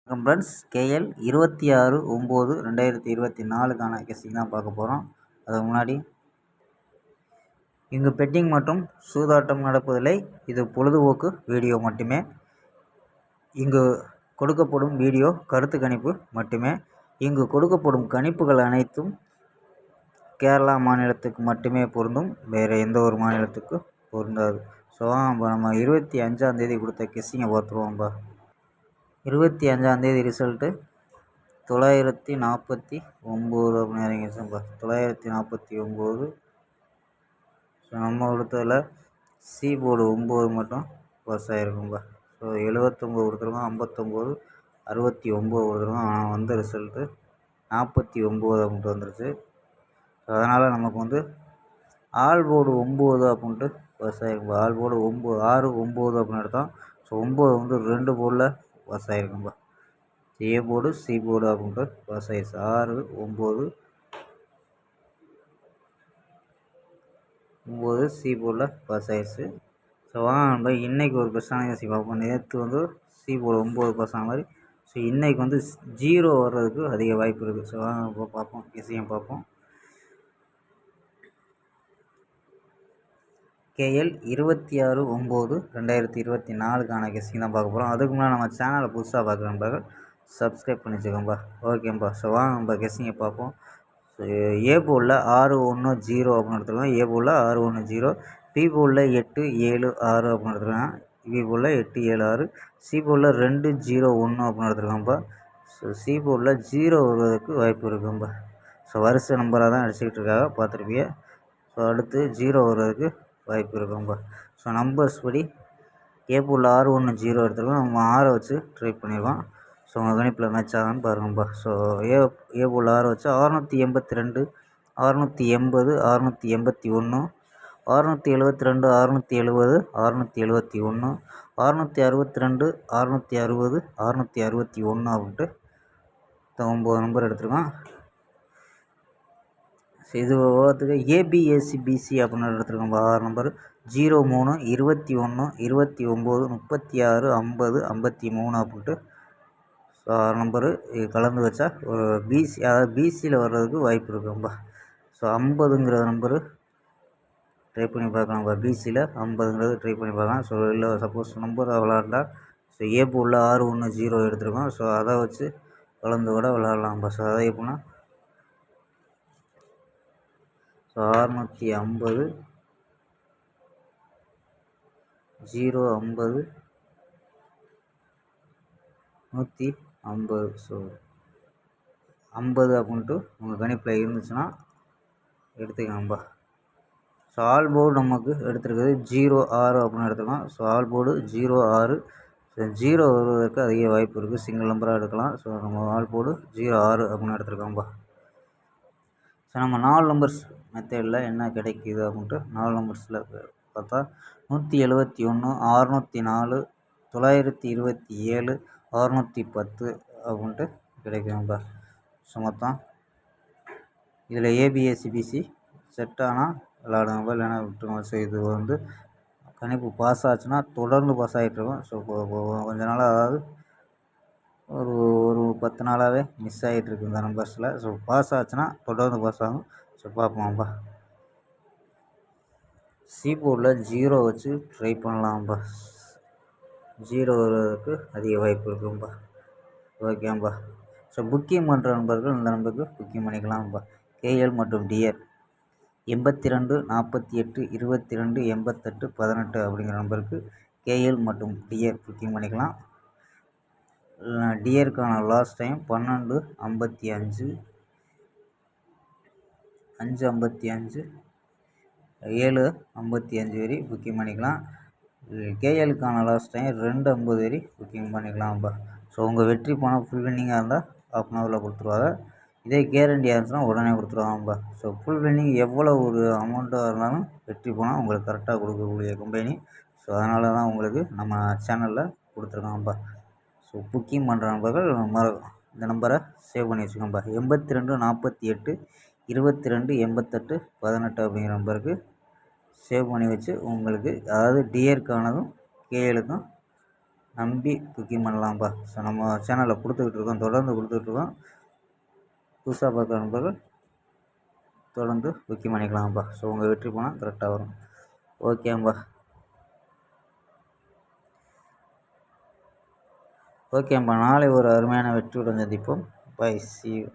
வணக்கம் friends. KL 26/9/2024க்கான கெஸ்டிங் தான் பார்க்க போகிறோம். அதுக்கு முன்னாடி இங்கு பெட்டிங் மற்றும் சூதாட்டம் நடப்பதில்லை. இது பொழுதுபோக்கு வீடியோ மட்டுமே. இங்கு கொடுக்கப்படும் வீடியோ கருத்து கணிப்பு மட்டுமே. இங்கு கொடுக்கப்படும் கணிப்புகள் அனைத்தும் கேரளா மாநிலத்துக்கு மட்டுமே பொருந்தும், வேறு எந்த ஒரு மாநிலத்துக்கு பொருந்தாது. ஸோ நம்ம 25ஆம் தேதி கொடுத்த கெஸ்டிங்கை பார்த்துருவோம்பா. 25ஆம் தேதி ரிசல்ட்டு 949 அப்படின்னு இறங்கிடுச்சுப்பா. 949. ஸோ நம்ம கொடுத்ததில் சி போர்டு 9 மட்டும் பாஸ் ஆகிருக்கும்பா. ஸோ 79 கொடுத்துருக்கோம், 59, 69 கொடுத்துருக்கோம். ஆனால் வந்த ரிசல்ட்டு 49 அப்படின்ட்டு வந்துருச்சு. ஸோ அதனால் நமக்கு ஆல் போர்டு 9 அப்படின்ட்டு பாஸ் ஆகிருக்கும்பா. ஆல் போர்டு 9, 6, 9 அப்படின்னு எடுத்தோம். ஸோ 9 2 போர்டில் பாஸ் ஆகிருக்கும்பா. ஏ போர்டு சி போர்டு அப்படின்ட்டு பாஸ் ஆகிடுச்சு. 6, 9 சி போர்டில் பாஸ் ஆகிடுச்சு. ஸோ வாங்க நம்ம இன்றைக்கி ஒரு பெஸ்ட்டான கெஸ்டிங் பார்ப்போம். நேற்று சி போர்டு 9 பாஸ் ஆன மாதிரி. ஸோ இன்றைக்கி 0 வர்றதுக்கு அதிக வாய்ப்பு இருக்குது. ஸோ வாங்க இப்போ பார்ப்போம், கெஸ்டிங்கை பார்ப்போம். கேஎல் 26/9/2024க்கான கெஸ்டிங் தான் பார்க்க போகிறோம். அதுக்கு முன்னாடி நம்ம சேனலை புதுசாக பார்க்குற நண்பர்கள் சப்ஸ்கிரைப் பண்ணி வச்சுக்கோம்பா. ஓகேம்பா. ஸோ வாங்க நம்ம கெஸ்டிங்கை பார்ப்போம். ஸோ ஏ போர்டில் 610 அப்படின்னு எடுத்துருக்கோம். ஏ போர்டில் 610. பி போர்டில் 876 அப்படின்னு எடுத்துருக்கோம். பி போர்டில் 876. சி போர்டில் 201 அப்படின்னு எடுத்துருக்கோம்ப்பா. ஸோ சி போர்டில் 0 வருவதற்கு வாய்ப்பு இருக்கும்பா. ஸோ வரிசை நம்பராக தான் அடிச்சுக்கிட்டு இருக்காங்க, பார்த்துருப்பீங்க. ஸோ அடுத்து 0 வருவதற்கு வாய்ப்பு இருக்கும்பா. ஸோ நம்பர்ஸ் படி ஏ போர்டில் 610 எடுத்துருக்கோம். நம்ம 6 வச்சு ட்ரை பண்ணியிருக்கோம். ஸோ உங்கள் கணிப்பில் மேட்ச் ஆகான்னு பாருங்கப்பா. ஸோ ஏ போர்டில் 6 வச்சு 682, 680, 681, 672, 670, 671, 662, 660, 661 அப்படின்ட்டு 9 நம்பர் எடுத்துருக்கோம். ஸோ இது ஒவ்வொருத்துக்கு ஏபிஏசிபிசி அப்படின்னு எடுத்துருக்கோம். 6 நம்பர் 03, 21, 29, 36, 50, 53 அப்படின்ட்டு. ஸோ 6 நம்பரு கலந்து வச்சா ஒரு பிசி, அதாவது பிசியில் வர்றதுக்கு வாய்ப்பு இருக்கும்பா. ஸோ 50ங்கிற நம்பரு ட்ரை பண்ணி பார்க்கலாம்ப்பா. பிசியில் 50ங்கிறது ட்ரை பண்ணி பார்க்கலாம். ஸோ இல்லை சப்போஸ் நம்பர் விளாண்டா, ஸோ ஏ போர்டில் 610 எடுத்துருக்கோம். ஸோ அதை வச்சு கலந்து கூட விளாட்லாம்ப்பா. ஸோ அதை எப்படின்னா, ஸோ 650, 050, 150. ஸோ 50 அப்படின்ட்டு உங்கள் கணிப்பில் இருந்துச்சுன்னா எடுத்துக்கோங்கப்பா. ஸோ ஆல் போர்டு நமக்கு எடுத்துருக்குது 06 அப்படின்னு எடுத்துக்கலாம். So all board 06. ஸோ 0 வருவதற்கு அதிக வாய்ப்பு இருக்குது, சிங்கிள் நம்பராக எடுக்கலாம். ஸோ நம்ம ஆல் போர்டு 06 அப்படின்னு எடுத்துருக்கோம்ப்பா. ஸோ நம்ம 4 நம்பர்ஸ் மெத்தடில் என்ன கிடைக்கிது அப்படின்ட்டு 4 நம்பர்ஸில் பார்த்தா 171, 604, 927, 610 அப்படின்ட்டு கிடைக்கும்ப்பா. ஸோ மொத்தம் இதில் ஏபிஎஸ்சிபிசி செட் ஆனால் விளாடுங்கப்பா, இல்லைன்னா விட்டுருங்க. ஸோ இது கணிப்பு பாஸ் ஆச்சுன்னா தொடர்ந்து பாஸ் ஆகிட்ருக்கோம். ஸோ கொஞ்ச நாளாக, அதாவது ஒரு 10 நாளாகவே மிஸ் ஆகிட்டுருக்கு இந்த நம்பர்ஸில். ஸோ பாஸ் ஆச்சுன்னா தொடர்ந்து பாஸ் ஆகும். ஸோ பார்ப்போம்ப்பா. சி போர்டில் 0 வச்சு ட்ரை பண்ணலாம்ப்பா. 0 வருவதற்கு அதிக வாய்ப்பு இருக்கும்பா. ஓகேம்பா. ஸோ புக்கிங் பண்ணுற நண்பர்கள் இந்த நம்பருக்கு புக்கிங் பண்ணிக்கலாம்ப்பா. கேஎல் மற்றும் டிஆர் 82, 48, 22, 88, 18 அப்படிங்கிற நம்பருக்கு கேஎல் மற்றும் டிஆர் புக்கிங் பண்ணிக்கலாம். டிஆருக்கான லாஸ்ட் டைம் 12:55, 5:55, 7:55 வரை புக்கிங் பண்ணிக்கலாம். கேஎலுக்கான லாஸ்ட் டைம் 2:50 வரை புக்கிங் பண்ணிக்கலாம்ப்பா. ஸோ உங்கள் வெற்றி பணம் ஃபுல் வின்னிங்காக இருந்தால் ½ ஹவரில் கொடுத்துருவாங்க. இதே கேரண்டியாக இருந்துச்சுன்னா உடனே கொடுத்துருவாங்கப்பா. ஸோ ஃபுல் வின்னிங் எவ்வளோ ஒரு அமௌண்ட்டாக இருந்தாலும் வெற்றி பணம் உங்களுக்கு கரெக்டாக கொடுக்கக்கூடிய கம்பெனி. ஸோ அதனால தான் உங்களுக்கு நம்ம சேனலில் கொடுத்துருக்காங்கப்பா. ஸோ புக்கிங் பண்ணுற நம்பர்கள் இந்த நம்பரை சேவ் பண்ணி வச்சுக்கோங்கப்பா. 82, 48, 22, 88, 18 அப்படிங்கிற நம்பருக்கு சேவ் பண்ணி வச்சு உங்களுக்கு, அதாவது டிஆருக்கானதும் கேஎலுக்கும் நம்பி புக்கிங் பண்ணலாம்ப்பா. ஸோ நம்ம சேனலில் கொடுத்துக்கிட்டு இருக்கோம், தொடர்ந்து கொடுத்துட்ருக்கோம். புதுசாக பார்க்குற நண்பர்கள் தொடர்ந்து புக்கிங் பண்ணிக்கலாம்ப்பா. ஸோ உங்கள் வெற்றி போனால் கரெக்டாக வரும். ஓகேம்பா. ஓகேம்பா. நாளை ஒரு அருமையான வெற்றியுடன் சந்திப்போம். பை. C you.